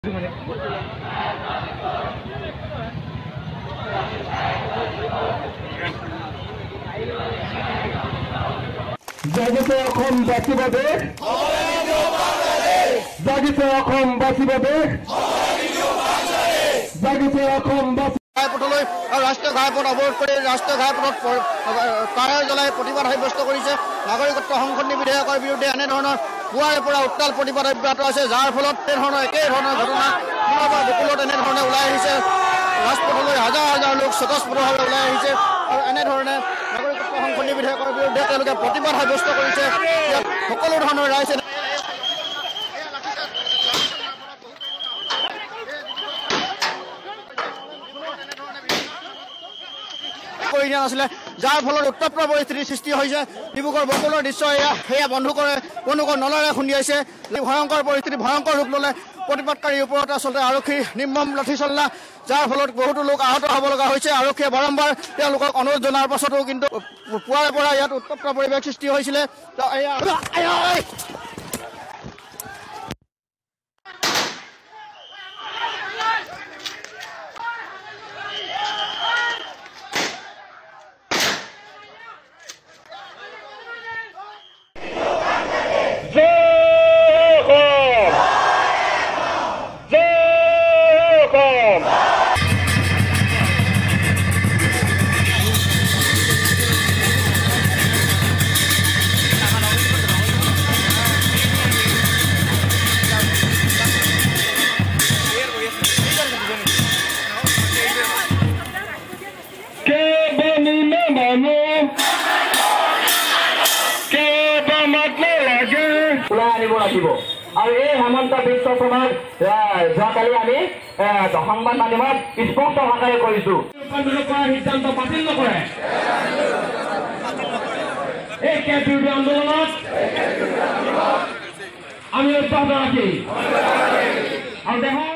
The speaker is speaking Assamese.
জাগিছে অসম বাচিব দেশ, জাগিছে অসম বাচিব দেশ, জাগিছে অসম বাচিব ঘাইপথলৈ আৰু ৰাষ্ট্ৰীয় ঘাইপথ অৱৰোধ কৰি ৰাষ্ট্ৰীয় ঘাইপথত টায়াৰ জ্বলাই প্ৰতিবাদ সাব্যস্ত কৰিছে। নাগৰিকত্ব সংশোধনী বিধেয়কৰ বিৰুদ্ধে এনেধৰণৰ পুৱাৰে পৰা উত্তাল প্ৰতিবাদ অব্যাহত আছে, যাৰ ফলত তেনেধৰণৰ একেই ধৰণৰ ঘটনা পুনৰ বিপুলত এনেধৰণে ওলাই আহিছে। ৰাজপথলৈ হাজাৰ হাজাৰ লোক স্বতঃস্ফূৰ্তভাৱে ওলাই আহিছে আৰু এনেধৰণে নাগৰিকত্ব সংশোধনী বিধেয়কৰ বিৰুদ্ধে তেওঁলোকে প্ৰতিবাদ সাব্যস্ত কৰিছে। ইয়াত সকলো ধৰণৰ ৰাইজ কৰি দিয়া নাছিলে, যাৰ ফলত উত্তপ্ত পৰিস্থিতিৰ সৃষ্টি হৈছে। ডিব্ৰুগড় বকুলৰ দৃশ্য সেয়া বন্ধুকৰ নলেৰে খুন্দিয়াইছে। ভয়ংকৰ পৰিস্থিতি ভয়ংকৰ ৰূপ ল'লে। প্ৰতিবাদকাৰীৰ ওপৰত আচলতে আৰক্ষীৰ নিৰ্মম লাঠিচালনা, যাৰ ফলত বহুতো লোক আহত হ'ব লগা হৈছে। আৰক্ষীয়ে বাৰম্বাৰ তেওঁলোকক অনুৰোধ জনাৰ পাছতো কিন্তু পুৱাৰে পৰা ইয়াত উত্তপ্ত পৰিৱেশ সৃষ্টি হৈছিলে। আৰু এই হেমন্ত বিশ্ব শৰ্মাক যোৱাকালি আমি সংবাদ মাধ্যমত স্পষ্ট ভাষাৰে কৰিছো, সিদ্ধান্ত বাতিল নকৰে। এই কেব বিৰোধী আন্দোলনত আমি অব্যাহত ৰাখিম আৰু দেশৰ